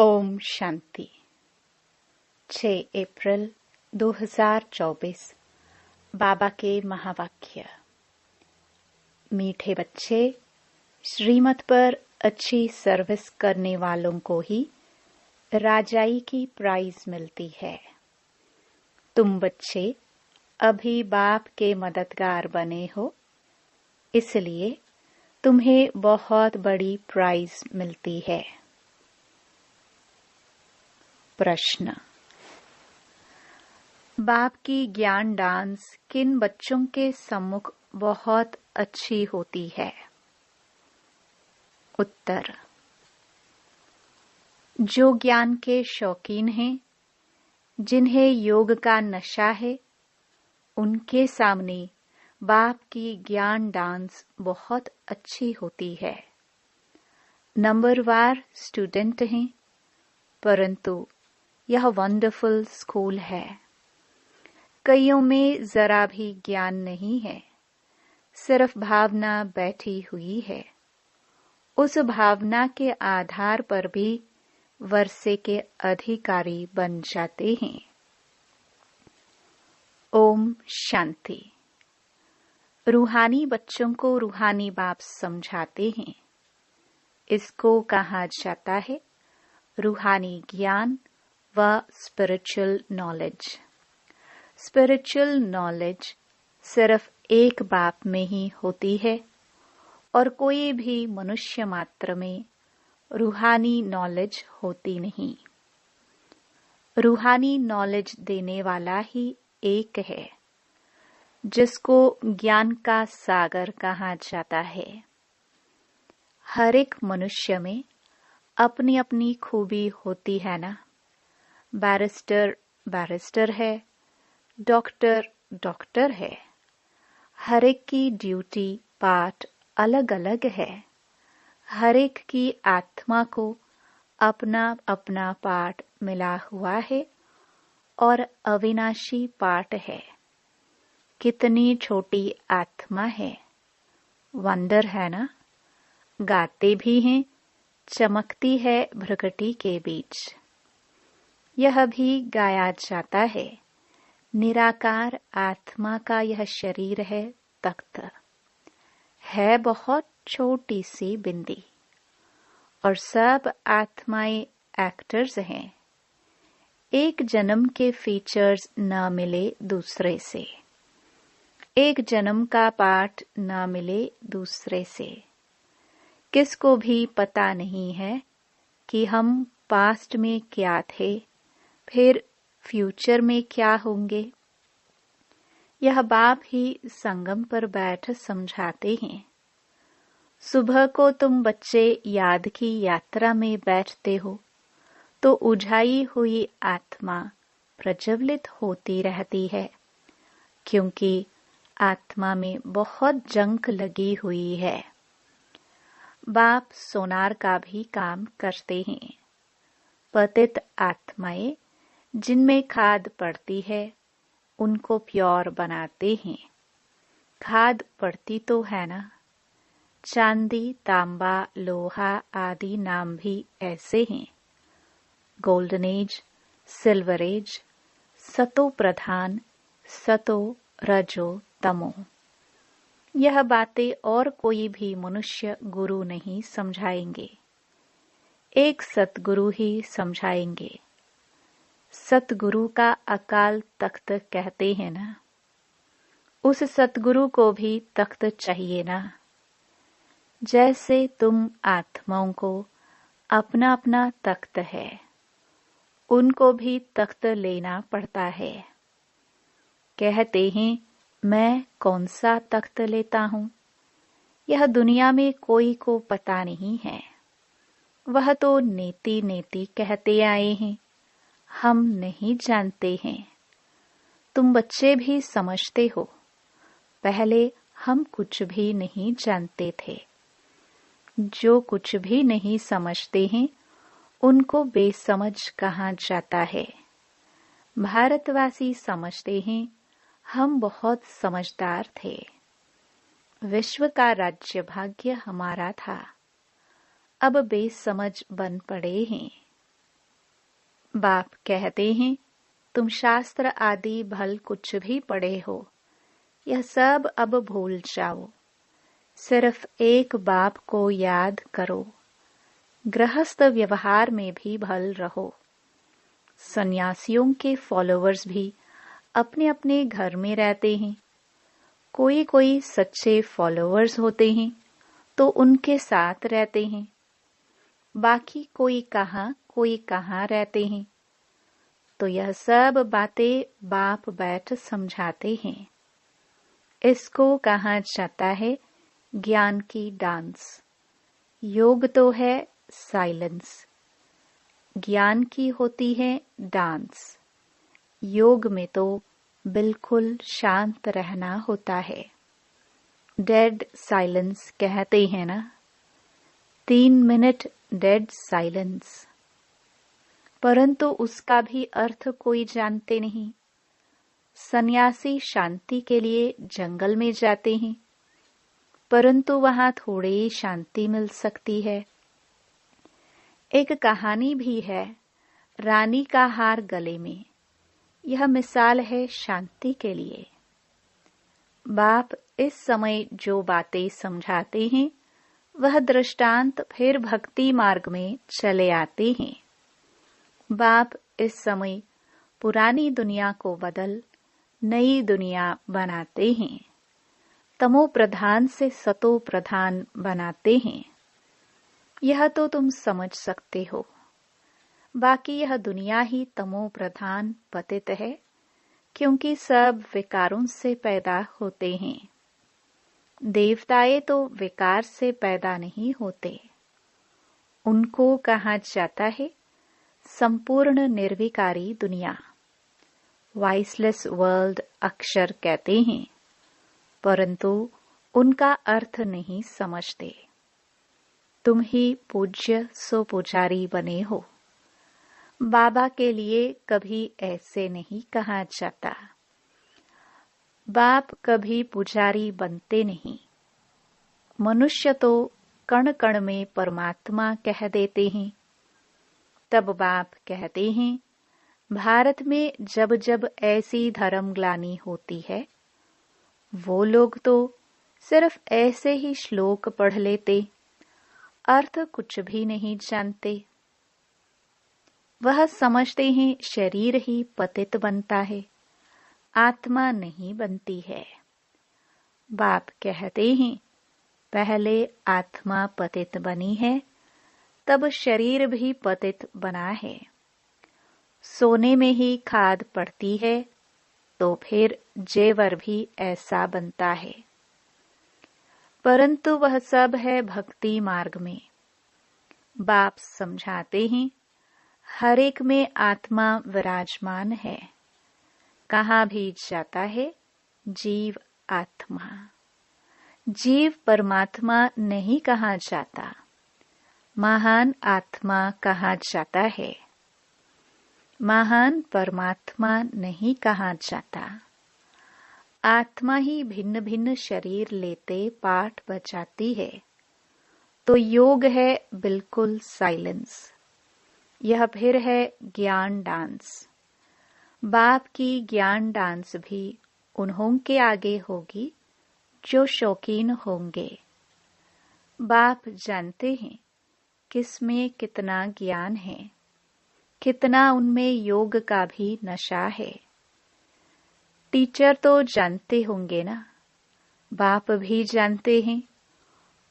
ओम शांति। 6 अप्रैल 2024। बाबा के महावाक्य। मीठे बच्चे, श्रीमत पर अच्छी सर्विस करने वालों को ही राजाई की प्राइज मिलती है। तुम बच्चे अभी बाप के मददगार बने हो, इसलिए तुम्हें बहुत बड़ी प्राइज मिलती है। प्रश्न। बाप की ज्ञान डांस किन बच्चों के सम्मुख बहुत अच्छी होती है? उत्तर। जो ज्ञान के शौकीन हैं, जिन्हें योग का नशा है, उनके सामने बाप की ज्ञान डांस बहुत अच्छी होती है। नंबरवार स्टूडेंट हैं, परंतु यह वंडरफुल स्कूल है। कईयों में जरा भी ज्ञान नहीं है, सिर्फ भावना बैठी हुई है। उस भावना के आधार पर भी वर्षे के अधिकारी बन जाते हैं। ओम शांति। रूहानी बच्चों को रूहानी बाप समझाते हैं। इसको कहा जाता है रूहानी ज्ञान व स्पिरिचुअल नॉलेज। स्पिरिचुअल नॉलेज सिर्फ एक बाप में ही होती है और कोई भी मनुष्य मात्र में रूहानी नॉलेज होती नहीं। रूहानी नॉलेज देने वाला ही एक है, जिसको ज्ञान का सागर कहा जाता है। हर एक मनुष्य में अपनी अपनी खूबी होती है ना। बैरिस्टर बैरिस्टर है, डॉक्टर डॉक्टर है। हर एक की ड्यूटी पार्ट अलग अलग है। हर एक की आत्मा को अपना अपना पार्ट मिला हुआ है और अविनाशी पार्ट है। कितनी छोटी आत्मा है, वंडर है ना। गाते भी हैं, चमकती है भ्रकटी के बीच। यह भी गाया जाता है, निराकार आत्मा का यह शरीर है तख्त, है बहुत छोटी सी बिंदी, और सब आत्माएं एक्टर्स हैं। एक जन्म के फीचर्स न मिले दूसरे से, एक जन्म का पाठ न मिले दूसरे से। किसको भी पता नहीं है कि हम पास्ट में क्या थे, फिर फ्यूचर में क्या होंगे। यह बाप ही संगम पर बैठ समझाते हैं। सुबह को तुम बच्चे याद की यात्रा में बैठते हो तो उझाई हुई आत्मा प्रज्वलित होती रहती है, क्योंकि आत्मा में बहुत जंग लगी हुई है। बाप सोनार का भी काम करते हैं। पतित आत्माएं जिनमें खाद पड़ती है, उनको प्योर बनाते हैं। खाद पड़ती तो है ना। चांदी, तांबा, लोहा आदि नाम भी ऐसे हैं। गोल्डन एज, सिल्वर एज, सतो प्रधान, सतो रजो तमो। यह बातें और कोई भी मनुष्य गुरु नहीं समझाएंगे, एक सतगुरु ही समझाएंगे। सतगुरु का अकाल तख्त कहते हैं ना। उस सतगुरु को भी तख्त चाहिए ना। जैसे तुम आत्माओं को अपना अपना तख्त है, उनको भी तख्त लेना पड़ता है। कहते हैं मैं कौन सा तख्त लेता हूँ। यह दुनिया में कोई को पता नहीं है। वह तो नेति नेति कहते आए हैं, हम नहीं जानते हैं। तुम बच्चे भी समझते हो, पहले हम कुछ भी नहीं जानते थे। जो कुछ भी नहीं समझते हैं, उनको बेसमझ कहा जाता है। भारतवासी समझते हैं हम बहुत समझदार थे। विश्व का राज्य भाग्य हमारा था। अब बेसमझ बन पड़े हैं। बाप कहते हैं, तुम शास्त्र आदि भल कुछ भी पढ़े हो, यह सब अब भूल जाओ। सिर्फ एक बाप को याद करो। गृहस्थ व्यवहार में भी भल रहो। सन्यासियों के फॉलोअर्स भी अपने अपने घर में रहते हैं। कोई कोई सच्चे फॉलोअर्स होते हैं तो उनके साथ रहते हैं। बाकी कोई कहाँ रहते हैं। तो यह सब बातें बाप बैठ समझाते हैं। इसको कहा जाता है ज्ञान की डांस। योग तो है साइलेंस, ज्ञान की होती है डांस। योग में तो बिल्कुल शांत रहना होता है। डेड साइलेंस कहते हैं ना, 3 मिनट डेड साइलेंस। परंतु उसका भी अर्थ कोई जानते नहीं। सन्यासी शांति के लिए जंगल में जाते हैं, परंतु वहां थोड़ी शांति मिल सकती है। एक कहानी भी है, रानी का हार गले में। यह मिसाल है शांति के लिए। बाप इस समय जो बातें समझाते हैं वह दृष्टांत फिर भक्ति मार्ग में चले आते हैं। बाप इस समय पुरानी दुनिया को बदल नई दुनिया बनाते हैं। तमो प्रधान से सतो प्रधान बनाते हैं। यह तो तुम समझ सकते हो। बाकी यह दुनिया ही तमो प्रधान पतित है, क्योंकि सब विकारों से पैदा होते हैं। देवताएं तो विकार से पैदा नहीं होते। उनको कहा जाता है संपूर्ण निर्विकारी दुनिया। वॉइसलेस वर्ल्ड अक्षर कहते हैं, परंतु उनका अर्थ नहीं समझते। तुम ही पूज्य सो पुजारी बने हो। बाबा के लिए कभी ऐसे नहीं कहा जाता। बाप कभी पुजारी बनते नहीं। मनुष्य तो कण कण में परमात्मा कह देते हैं। तब बाप कहते हैं, भारत में जब जब ऐसी धर्मग्लानि होती है, वो लोग तो सिर्फ ऐसे ही श्लोक पढ़ लेते, अर्थ कुछ भी नहीं जानते। वह समझते हैं शरीर ही पतित बनता है, आत्मा नहीं बनती है। बाप कहते हैं, पहले आत्मा पतित बनी है, तब शरीर भी पतित बना है। सोने में ही खाद पड़ती है, तो फिर जेवर भी ऐसा बनता है। परंतु वह सब है भक्ति मार्ग में। बाप समझाते हैं, हर एक में आत्मा विराजमान है। कहाँ भी जाता है जीव आत्मा। जीव परमात्मा नहीं कहा जाता, महान आत्मा कहा जाता है। महान परमात्मा नहीं कहा जाता। आत्मा ही भिन्न भिन्न शरीर लेते पाठ बजाती है। तो योग है बिल्कुल साइलेंस। यह फिर है ज्ञान डांस। बाप की ज्ञान डांस भी उन्हों के आगे होगी जो शौकीन होंगे। बाप जानते हैं किसमें कितना ज्ञान है, कितना उनमें योग का भी नशा है। टीचर तो जानते होंगे ना, बाप भी जानते हैं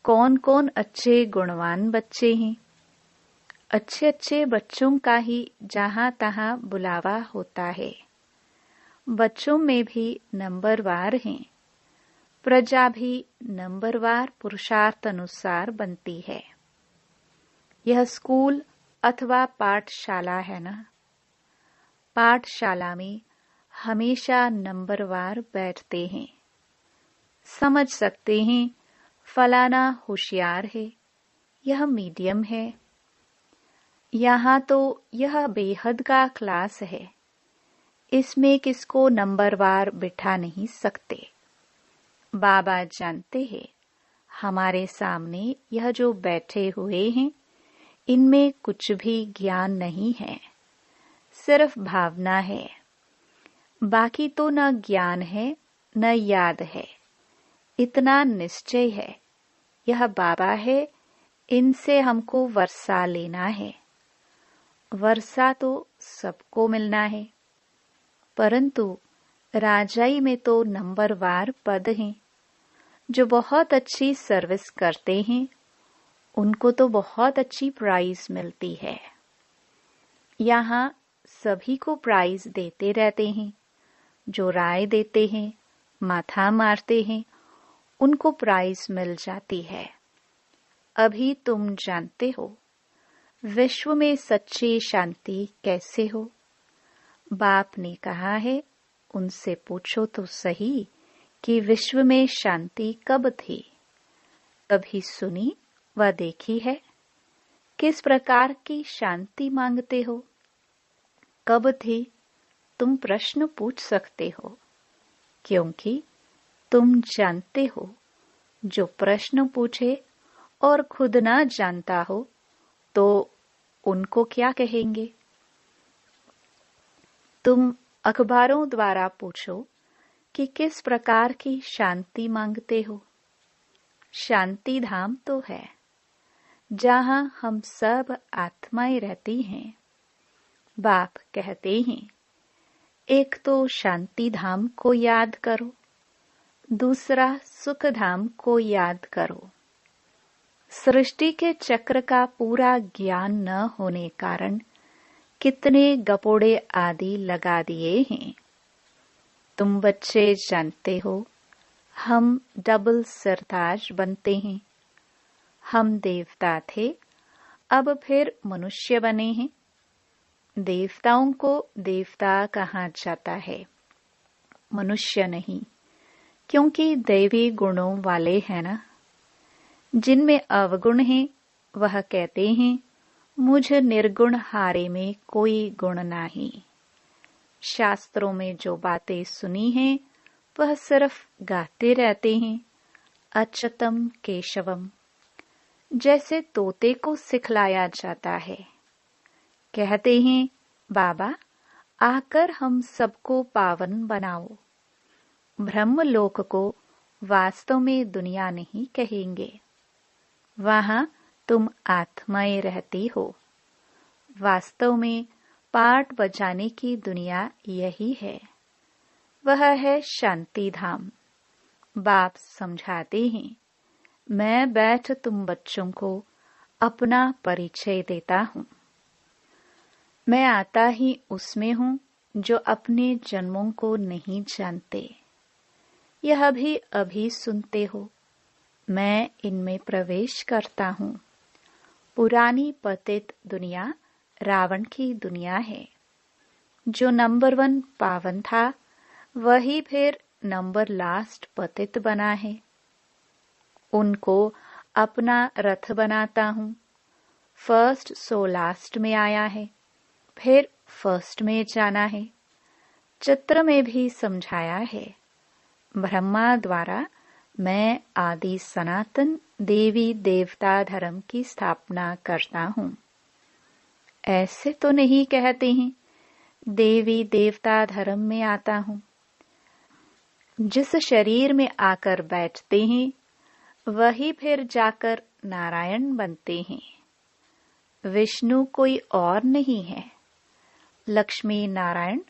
कौन कौन अच्छे गुणवान बच्चे हैं। अच्छे अच्छे बच्चों का ही जहां तहां बुलावा होता है। बच्चों में भी नंबरवार हैं। प्रजा भी नंबरवार पुरुषार्थ अनुसार बनती है। यह स्कूल अथवा पाठशाला है ना। पाठशाला में हमेशा नंबरवार बैठते हैं। समझ सकते हैं फलाना होशियार है, यह मीडियम है। यहाँ तो यह बेहद का क्लास है, इसमें किसको नंबरवार बिठा नहीं सकते। बाबा जानते हैं हमारे सामने यह जो बैठे हुए हैं, इनमें कुछ भी ज्ञान नहीं है। सिर्फ भावना है, बाकी तो न ज्ञान है न याद है। इतना निश्चय है, यह बाबा है, इनसे हमको वर्षा लेना है। वर्षा तो सबको मिलना है, परंतु राजाई में तो नंबरवार पद हैं। जो बहुत अच्छी सर्विस करते हैं उनको तो बहुत अच्छी प्राइज मिलती है। यहाँ सभी को प्राइज देते रहते हैं। जो राय देते हैं, माथा मारते हैं, उनको प्राइज मिल जाती है। अभी तुम जानते हो विश्व में सच्ची शांति कैसे हो? बाप ने कहा है, उनसे पूछो तो सही कि विश्व में शांति कब थी? कभी सुनी व देखी है? किस प्रकार की शांति मांगते हो? कब थी? तुम प्रश्न पूछ सकते हो, क्योंकि तुम जानते हो जो प्रश्न पूछे और खुद ना जानता हो तो उनको क्या कहेंगे? तुम अखबारों द्वारा पूछो कि किस प्रकार की शांति मांगते हो। शांति धाम तो है जहां हम सब आत्माएं रहती हैं। बाप कहते हैं, एक तो शांति धाम को याद करो, दूसरा सुख धाम को याद करो। सृष्टि के चक्र का पूरा ज्ञान न होने कारण कितने गपोड़े आदि लगा दिए हैं। तुम बच्चे जानते हो, हम डबल सरताज बनते हैं। हम देवता थे, अब फिर मनुष्य बने हैं। देवताओं को देवता कहा जाता है, मनुष्य नहीं, क्योंकि दैवी गुणों वाले हैं ना। जिनमें अवगुण हैं वह कहते हैं, मुझ निर्गुण हारे में कोई गुण नहीं। शास्त्रों में जो बातें सुनी हैं वह सिर्फ गाते रहते हैं, अच्युतम केशवम, जैसे तोते को सिखलाया जाता है। कहते हैं, बाबा आकर हम सबको पावन बनाओ। ब्रह्मलोक को वास्तव में दुनिया नहीं कहेंगे, वहां तुम आत्माएं रहती हो। वास्तव में पाठ बजाने की दुनिया यही है, वह है शांति धाम। बाप समझाते हैं, मैं बैठ तुम बच्चों को अपना परिचय देता हूँ। मैं आता ही उसमें हूँ जो अपने जन्मों को नहीं जानते। यह भी अभी सुनते हो, मैं इनमें प्रवेश करता हूँ। पुरानी पतित दुनिया रावण की दुनिया है। जो नंबर 1 पावन था, वही फिर नंबर लास्ट पतित बना है। उनको अपना रथ बनाता हूँ। फर्स्ट सो लास्ट में आया है, फिर फर्स्ट में जाना है। चित्र में भी समझाया है, ब्रह्मा द्वारा मैं आदि सनातन देवी देवता धर्म की स्थापना करता हूँ। ऐसे तो नहीं कहते हैं देवी देवता धर्म में आता हूँ। जिस शरीर में आकर बैठते हैं वही फिर जाकर नारायण बनते हैं। विष्णु कोई और नहीं है। लक्ष्मी नारायण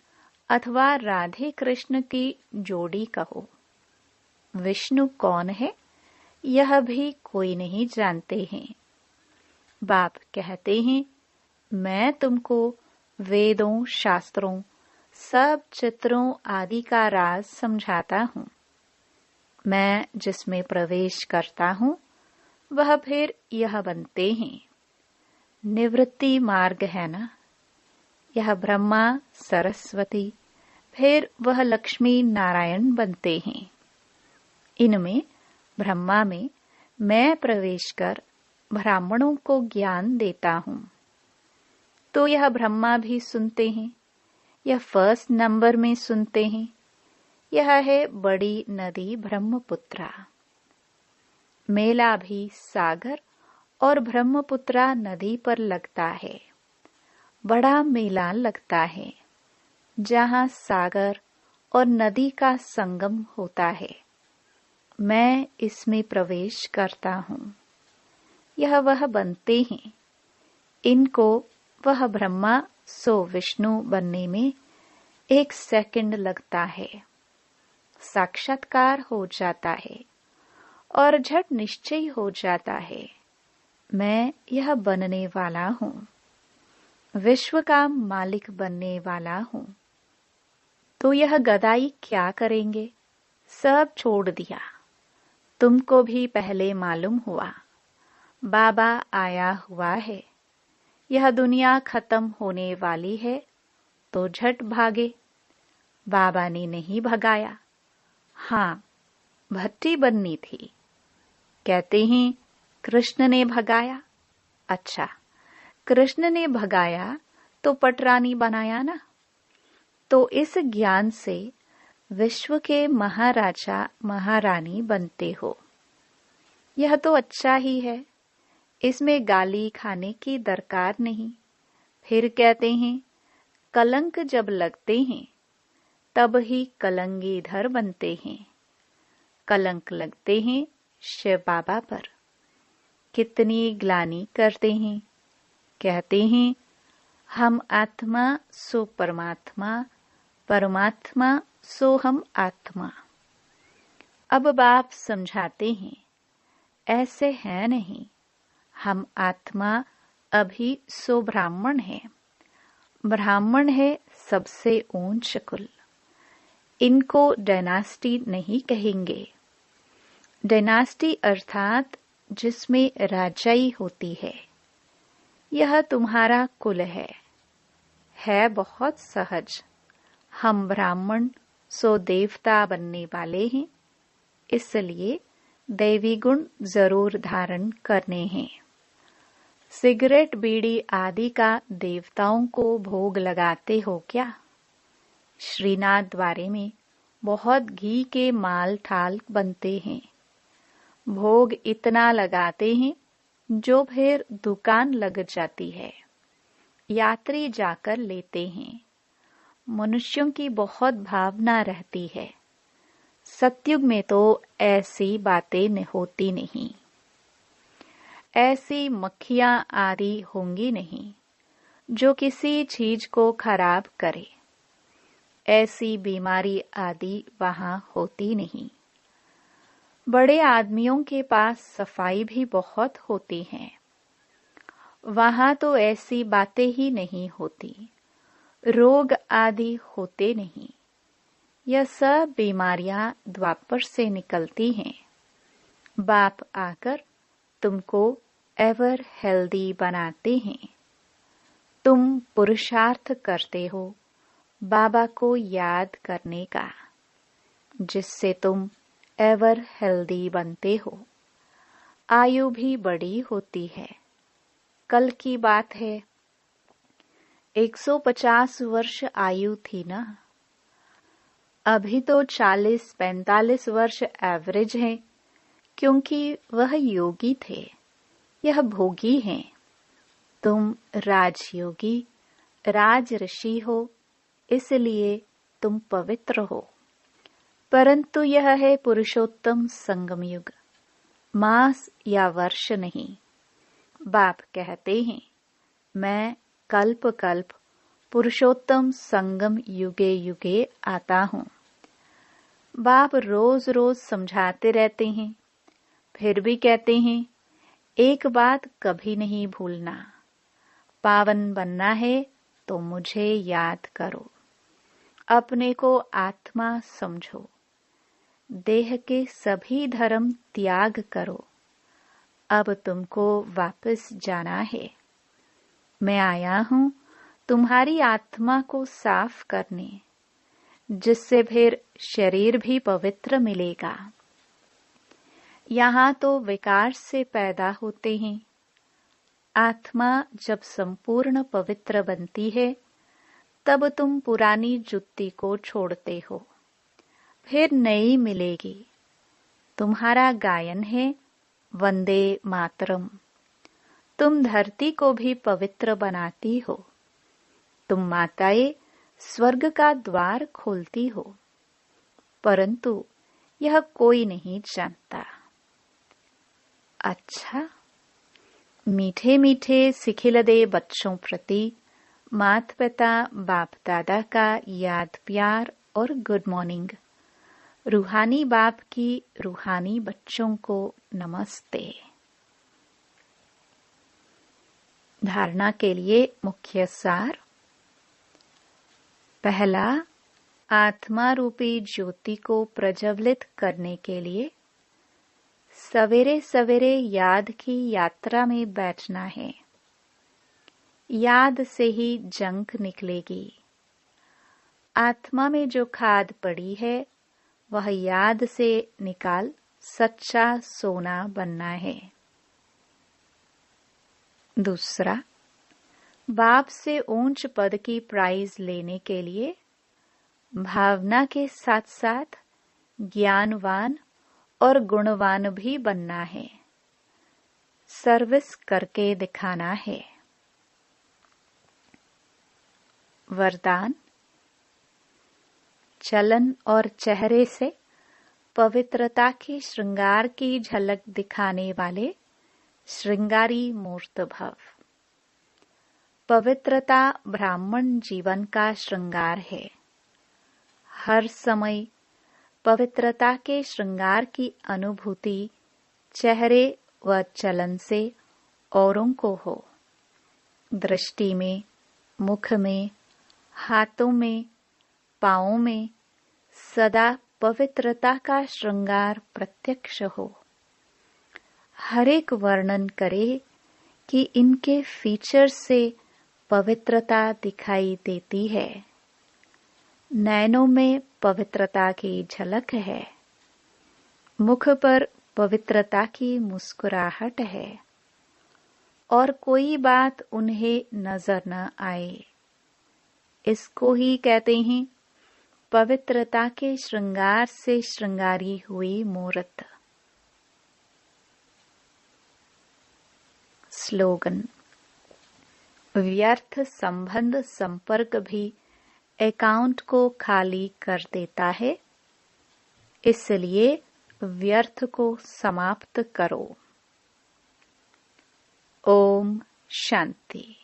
अथवा राधे कृष्ण की जोड़ी कहो। विष्णु कौन है यह भी कोई नहीं जानते हैं। बाप कहते हैं, मैं तुमको वेदों शास्त्रों सब चित्रों आदि का राज समझाता हूँ। मैं जिसमें प्रवेश करता हूँ वह फिर यह बनते हैं। निवृत्ति मार्ग है ना, यह ब्रह्मा सरस्वती फिर वह लक्ष्मी नारायण बनते हैं। इनमें ब्रह्मा में मैं प्रवेश कर ब्राह्मणों को ज्ञान देता हूँ। तो यह ब्रह्मा भी सुनते हैं, यह फर्स्ट नंबर में सुनते हैं। यह है बड़ी नदी ब्रह्मपुत्रा। मेला भी सागर और ब्रह्मपुत्रा नदी पर लगता है। बड़ा मेला लगता है जहाँ सागर और नदी का संगम होता है। मैं इसमें प्रवेश करता हूँ। यह वह बनते हैं, इनको वह ब्रह्मा सो विष्णु बनने में 1 सेकंड लगता है। साक्षात्कार हो जाता है और झट निश्चय हो जाता है, मैं यह बनने वाला हूँ, विश्व का मालिक बनने वाला हूँ। तो यह गदाई क्या करेंगे? सब छोड़ दिया। तुमको भी पहले मालूम हुआ, बाबा आया हुआ है, यह दुनिया खत्म होने वाली है, तो झट भागे। बाबा ने नहीं भगाया। हाँ, भट्टी बननी थी। कहते हैं कृष्ण ने भगाया। अच्छा, कृष्ण ने भगाया तो पटरानी बनाया ना। तो इस ज्ञान से विश्व के महाराजा महारानी बनते हो। यह तो अच्छा ही है, इसमें गाली खाने की दरकार नहीं। फिर कहते हैं कलंक जब लगते हैं तब ही कलंगीधर बनते हैं। कलंक लगते हैं शिव बाबा पर, कितनी ग्लानि करते हैं। कहते हैं हम आत्मा सो परमात्मा, परमात्मा सो हम आत्मा। अब बाप समझाते हैं ऐसे है नहीं, हम आत्मा अभी सो ब्राह्मण है। ब्राह्मण है सबसे ऊंच कुल। इनको डायनास्टी नहीं कहेंगे। डायनास्टी अर्थात जिसमें राजाई होती है। यह तुम्हारा कुल है बहुत सहज। हम ब्राह्मण सो देवता बनने वाले हैं, इसलिए दैवी गुण जरूर धारण करने हैं। सिगरेट बीड़ी आदि का देवताओं को भोग लगाते हो क्या? श्रीनाथ द्वारे में बहुत घी के माल ठाल बनते हैं। भोग इतना लगाते हैं जो फिर दुकान लग जाती है, यात्री जाकर लेते हैं। मनुष्यों की बहुत भावना रहती है। सतयुग में तो ऐसी बातें होती नहीं। ऐसी मक्खियां आदि होंगी नहीं जो किसी चीज को खराब करे। ऐसी बीमारी आदि वहां होती नहीं। बड़े आदमियों के पास सफाई भी बहुत होती है। वहां तो ऐसी बातें ही नहीं होती। रोग आदि होते नहीं। यह सब बीमारियां द्वापर से निकलती हैं। बाप आकर तुमको एवर हेल्दी बनाते हैं। तुम पुरुषार्थ करते हो बाबा को याद करने का, जिससे तुम एवर हेल्दी बनते हो। आयु भी बड़ी होती है। कल की बात है, 150 वर्ष आयु थी ना। अभी तो 40-45 वर्ष एवरेज है, क्योंकि वह योगी थे। यह भोगी हैं। तुम राजयोगी, राज ऋषि हो, इसलिए तुम पवित्र हो। परंतु यह है पुरुषोत्तम संगम युग, मास या वर्ष नहीं। बाप कहते हैं मैं कल्प कल्प पुरुषोत्तम संगम युगे युगे आता हूँ। बाप रोज रोज समझाते रहते हैं, फिर भी कहते हैं एक बात कभी नहीं भूलना, पावन बनना है तो मुझे याद करो। अपने को आत्मा समझो। देह के सभी धर्म त्याग करो। अब तुमको वापस जाना है। मैं आया हूँ तुम्हारी आत्मा को साफ करने, जिससे फिर शरीर भी पवित्र मिलेगा। यहाँ तो विकार से पैदा होते हैं। आत्मा जब संपूर्ण पवित्र बनती है, तब तुम पुरानी जुत्ती को छोड़ते हो, फिर नई मिलेगी। तुम्हारा गायन है वंदे मातरम। तुम धरती को भी पवित्र बनाती हो। तुम माताएं स्वर्ग का द्वार खोलती हो, परंतु यह कोई नहीं जानता। अच्छा, मीठे मीठे सिखिलदे बच्चों प्रति माता पिता बाप दादा का याद प्यार और गुड मॉर्निंग। रूहानी बाप की रूहानी बच्चों को नमस्ते। धारणा के लिए मुख्य सार। पहला, आत्मा रूपी ज्योति को प्रज्वलित करने के लिए सवेरे सवेरे याद की यात्रा में बैठना है। याद से ही जंग निकलेगी। आत्मा में जो खाद पड़ी है वह याद से निकाल सच्चा सोना बनना है। दूसरा, बाप से ऊंच पद की प्राइज लेने के लिए भावना के साथ साथ ज्ञानवान और गुणवान भी बनना है। सर्विस करके दिखाना है। वरदान। चलन और चेहरे से पवित्रता के श्रृंगार की झलक दिखाने वाले श्रृंगारी मूर्त भव। पवित्रता ब्राह्मण जीवन का श्रृंगार है। हर समय पवित्रता के श्रृंगार की अनुभूति चेहरे व चलन से औरों को हो। दृष्टि में, मुख में, हाथों में, पांवों में सदा पवित्रता का श्रृंगार प्रत्यक्ष हो। हर एक वर्णन करे कि इनके फीचर्स से पवित्रता दिखाई देती है। नैनों में पवित्रता की झलक है। मुख पर पवित्रता की मुस्कुराहट है और कोई बात उन्हें नजर न आए। इसको ही कहते हैं पवित्रता के श्रृंगार से श्रृंगारी हुई मूर्त। स्लोगन। व्यर्थ संबंध संपर्क भी अकाउंट को खाली कर देता है, इसलिए व्यर्थ को समाप्त करो। ओम शांति।